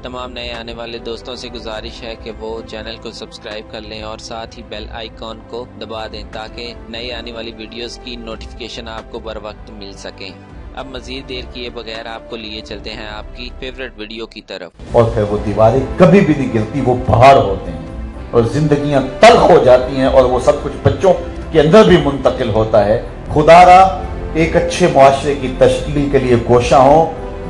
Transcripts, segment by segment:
तमाम नए आने वाले दोस्तों से गुजारिश है कि वो चैनल को सब्सक्राइब कर लें और साथ ही बेल आइकॉन को दबा दें ताकि नई आने वाली वीडियोस की नोटिफिकेशन आपको बर वक्त मिल सकें। अब मजीद देर किए बगैर आपको लिए चलते हैं आपकी फेवरेट वीडियो की तरफ। और फिर वो दीवारें कभी भी नहीं गिरती, वो पहाड़ होते हैं और जिंदगियां तल्ख हो जाती हैं और वो सब कुछ बच्चों के अंदर भी मुंतकिल होता है। खुदारा एक अच्छे मुआशरे की तश्कील के लिए कोशा हो।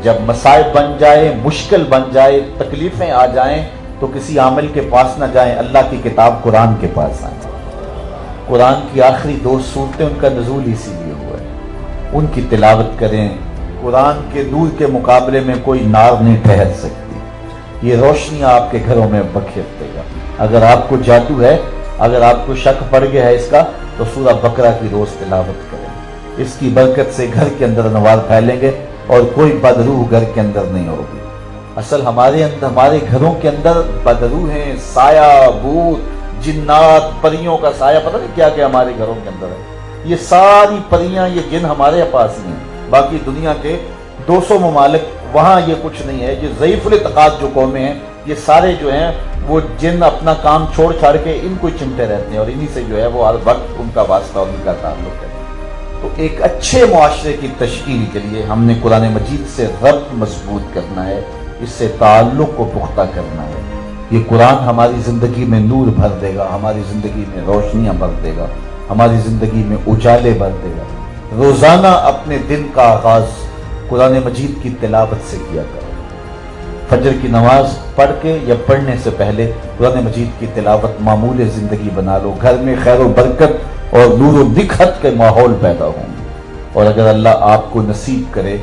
जब मसाइब बन जाए, मुश्किल बन जाए, तकलीफें आ जाएं तो किसी आमिल के पास ना जाएं, अल्लाह की किताब कुरान के पास आए। कुरान की आखिरी 2 सूरतें उनका नज़ूल इसीलिए हुआ है, उनकी तिलावत करें। कुरान के नूर के मुकाबले में कोई नार नहीं ठहर सकती। ये रोशनियां आपके घरों में बखेर देगा। अगर आपको जादू है, अगर आपको शक पड़ गया है इसका, तो सूरह बकरा की रोज तिलावत करें। इसकी बरकत से घर के अंदर अनवार फैलेंगे और कोई बदरूह घर के अंदर नहीं होगी। असल हमारे घरों के अंदर बदरूह हैं, साया, भूत, जिन्नात, परियों का साया, पता नहीं क्या क्या हमारे घरों के अंदर है। ये सारी परियां, ये जिन हमारे पास ही हैं। बाकी दुनिया के 200 ममालिक वहां ये कुछ नहीं है। ये ज़ईफ़ुल तक़ात जो कौमें हैं, ये सारे जो हैं वो जिन अपना काम छोड़ छाड़ के इनको चिमटे रहते हैं और इन्हीं से जो है वो हर वक्त उनका वास्ता और उनका ताल्लुक है। तो एक अच्छे मुआशरे की तश्कील के लिए हमने कुरान मजीद से रब्त मजबूत करना है, इससे ताल्लुक को पुख्ता करना है। ये कुरान हमारी जिंदगी में नूर भर देगा, हमारी जिंदगी में रोशनियां भर देगा, हमारी जिंदगी में उजाले भर देगा। रोजाना अपने दिन का आगाज कुरान मजीद की तिलावत से किया करो। फजर की नमाज पढ़ के या पढ़ने से पहले कुरान मजीद की तिलावत मामूल जिंदगी बना लो। घर में खैर व बरकत और नूर व दिखत के माहौल पैदा होंगे। और अगर अल्लाह आपको नसीब करे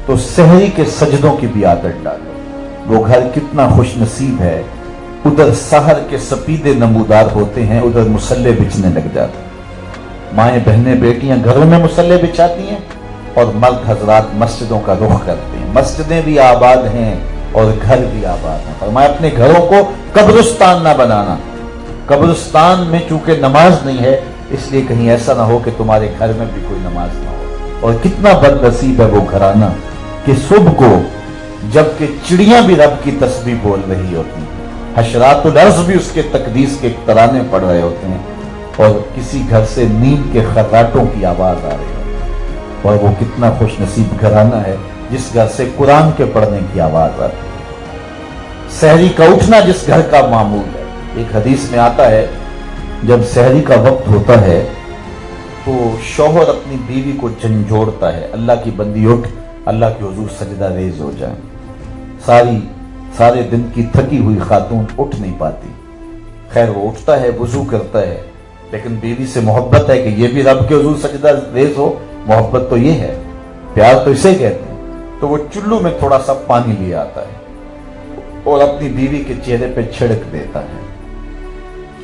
तो सहरी के सजदों की भी आदत डालो। वो घर कितना खुश नसीब है, उधर सहर के सपीदे नमूदार होते हैं, उधर मुसल्ले बिछने लग जाते हैं। माएँ, बहनें, बेटियां घरों में मुसल्ले बिछाती हैं और मर्द हजरात मस्जिदों का रुख करते हैं। मस्जिदें भी आबाद हैं और घर भी आबाद हैं। फरमाया अपने घरों को कब्रिस्तान ना बनाना। कब्रिस्तान में चूंकि नमाज नहीं है, इसलिए कहीं ऐसा ना हो कि तुम्हारे घर में भी कोई नमाज ना हो। और कितना बदनसीब है वो घराना कि सुबह को जबकि चिड़ियां भी रब की तस्बीह बोल रही होती हैं, हशरातुल अर्ज़ भी उसके तकदीस के तराने पढ़ रहे होते हैं, और किसी घर से नींद के खर्राटों की आवाज आ रही है। और वो कितना खुश नसीब घराना है जिस घर से कुरान के पढ़ने की आवाज आती है। सहरी का उठना जिस घर का मामूल है। एक हदीस में आता है, जब सहरी का वक्त होता है तो शौहर अपनी बीवी को झंझोड़ता है, अल्लाह की बंदी उठ, अल्लाह के हुजूर सजदा रेज हो जाए। सारे दिन की थकी हुई खातून उठ नहीं पाती। खैर वो उठता है, वुजू करता है, लेकिन बीवी से मोहब्बत है कि ये भी रब के हुजूर सजदा रेज हो। मोहब्बत तो ये है, प्यार तो इसे कहते हैं। तो वो चुल्लू में थोड़ा सा पानी लिया आता है और अपनी बीवी के चेहरे पे छिड़क देता है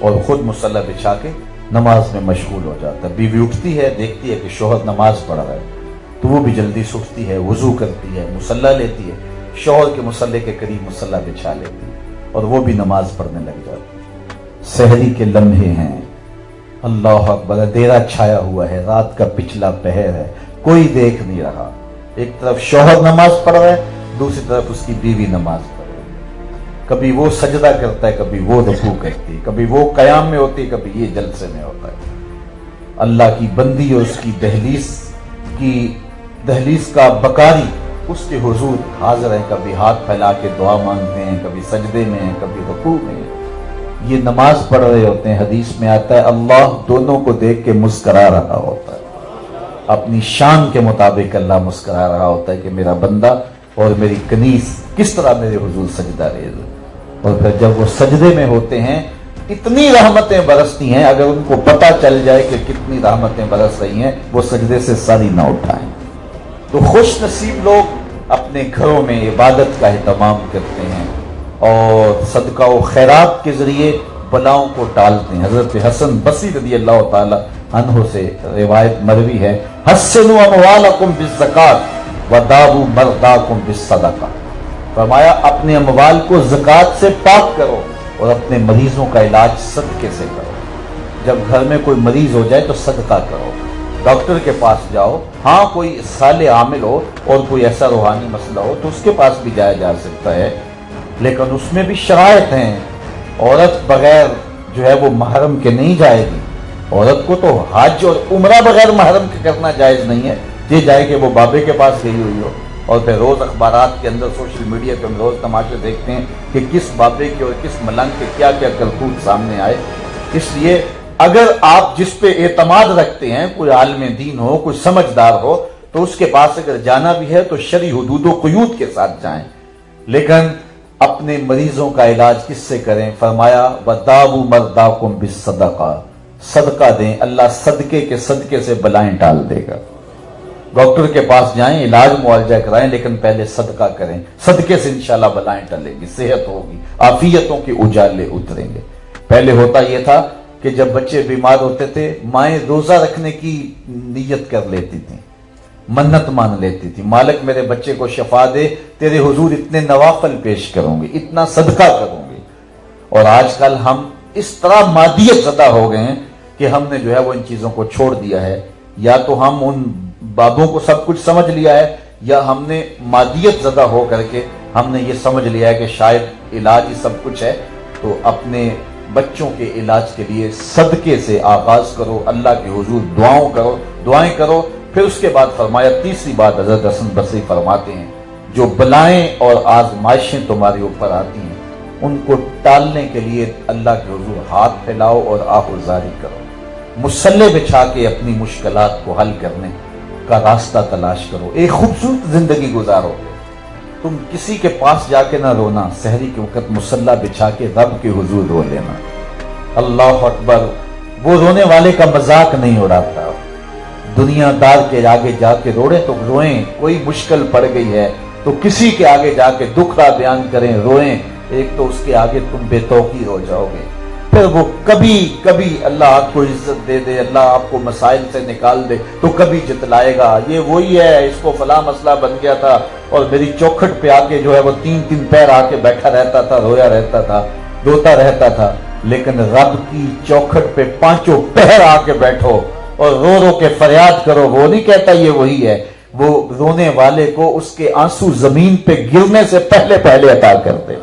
और खुद मुसल्ला बिछा के नमाज में मशगूल हो जाता है। बीवी उठती है, देखती है कि शौहर नमाज पढ़ रहा है, तो वो भी जल्दी से उठती है, वुजू करती है, मुसल्ला लेती है, शौहर के मुसल्ले के करीब मुसल्ला बिछा लेती है और वो भी नमाज पढ़ने लग जाती है। सहरी के लम्हे हैं, अल्लाह अकबर, अंधेरा छाया हुआ है, रात का पिछला पहर है, कोई देख नहीं रहा। एक तरफ शौहर नमाज पढ़ रहा है, दूसरी तरफ उसकी बीवी नमाज पढ़ रही है। कभी वो सजदा करता है, कभी वो रुकू करती है, कभी वो कयाम में होती है, कभी ये जलसे में होता है। अल्लाह की बंदी और उसकी दहलीज का बकारी उसके हुजूर हाजिर है। कभी हाथ फैला के दुआ मांगते हैं, कभी सजदे में हैं, कभी रुकू में हैं। ये नमाज पढ़ रहे होते हैं। हदीस में आता है अल्लाह दोनों को देख के मुस्करा रहा होता है। अपनी शान के मुताबिक अल्लाह मुस्करा रहा होता है कि मेरा बंदा और मेरी कनीस किस तरह मेरे हुजूर सजदा रेज़। और फिर जब वो सजदे में होते हैं, इतनी रहमतें बरसती हैं, अगर उनको पता चल जाए कि कितनी रहमतें बरस रही हैं, वो सजदे से सर ही ना उठाएं। तो खुश नसीब लोग अपने घरों में इबादत का एहतमाम करते हैं और सदका व खैरात के जरिए बलाओं को टालते हैं। हजरत हसन बसरी रज़ी अल्लाह ताला अन्हु से रिवायत मरवी है, हस्सिनु अमवालकुम बिज़्ज़कात व दाबू मर्दाकुम बिस्सदका। फरमाया अपने अमवाल को ज़कात से पाक करो और अपने मरीजों का इलाज सदके से करो। जब घर में कोई मरीज हो जाए तो सदका करो, डॉक्टर के पास जाओ। हाँ, कोई साले आमिल हो और कोई ऐसा रूहानी मसला हो तो उसके पास भी जाया जा सकता है, لیکن اس میں بھی شرائط ہیں. عورت بغیر جو ہے وہ محرم کے نہیں جائے گی. عورت کو تو حج اور عمرہ بغیر محرم کے کرنا جائز نہیں ہے. یہ جائے کہ وہ بابے کے پاس گئی ہوئی ہو. اور پھر روز اخبارات کے اندر سوشل میڈیا پہ ہم روز تماشے دیکھتے ہیں کہ کس بابے کے اور کس ملنگ کے کیا کیا کرتوت سامنے آئے. اس لیے اگر آپ جس پہ اعتماد رکھتے ہیں، کوئی عالم دین ہو، کوئی سمجھدار ہو، تو اس کے پاس اگر جانا بھی ہے تو شرعی حدود و قیود کے ساتھ جائیں. لیکن اپنے مریضوں کا علاج کس سے کریں؟ فرمایا وَدَاوُوا مَرْضَاكُمْ بِالصَّدَقَةِ، صدقہ دیں، اللہ صدقے کے صدقے سے بلائیں ٹال دے گا. ڈاکٹر کے پاس جائیں، علاج معالجہ کرائیں، لیکن پہلے صدقہ کریں. صدقے سے انشاءاللہ بلائیں ٹلیں گی، صحت ہوگی، عافیتوں کے اجالے اتریں گے. پہلے ہوتا یہ تھا کہ جب بچے بیمار ہوتے تھے، مائیں روزہ رکھنے کی نیت کر لیتی تھیں، منت مان لیتی تھی، مالک میرے بچے کو شفا دے، تیرے حضور اتنے نوافل پیش کروں گے، اتنا صدقہ کروں گے. اور آج کل ہم اس طرح مادیت زدہ ہو گئے ہیں کہ ہم نے جو ہے وہ ان چیزوں کو چھوڑ دیا ہے. یا تو ہم ان بابوں کو سب کچھ سمجھ لیا ہے، یا ہم نے مادیت زدہ ہو کر کے ہم نے یہ سمجھ لیا ہے کہ شاید علاج ہی سب کچھ ہے. تو اپنے بچوں کے علاج کے لیے صدقے سے آغاز کرو، اللہ کے حضور دعائیں کرو. پھر اس کے بعد فرمایا تیسری بات حضرت حسن بصری فرماتے ہیں، جو بلائیں اور آزمائشیں تمہارے اوپر آتی ہیں ان کو ٹالنے کے لیے اللہ کے حضور ہاتھ پھیلاؤ اور آہوازاری کرو. مسلح بچھا کے اپنی مشکلات کو حل کرنے کا راستہ تلاش کرو. ایک خوبصورت زندگی گزارو. تم کسی کے پاس جا کے نہ رونا، سحری کے وقت مسلح بچھا کے رب کے حضور رو لینا. اللہ اکبر. وہ رونے والے کا مذاق نہیں اڑاتا. دنیا دار کے آگے جا کے روڑیں تو روئیں، کوئی مشکل پڑ گئی ہے تو کسی کے آگے جا کے دکھ را بیان کریں، روئیں. ایک تو اس کے آگے تم بے توقیر ہو جاؤ گے، پھر وہ کبھی اللہ آپ کو عزت دے دے، اللہ آپ کو مسائل سے نکال دے تو کبھی جتلائے گا یہ وہی ہے، اس کو فلاں مسئلہ بن گیا تھا اور میری چوکھٹ پہ آ کے جو ہے وہ تین پیر آ کے بیٹھا رہتا تھا، رویا رہتا تھا، روتا رہتا تھا. لیکن رب کی چوکھٹ پہ پانچوں پیر آ کے بیٹھو اور رو کے فریاد کرو. وہ نہیں کہتا یہ وہی ہے، وہ رونے والے کو اس کے آنسو زمین پہ گرنے سے پہلے عطا کر دے.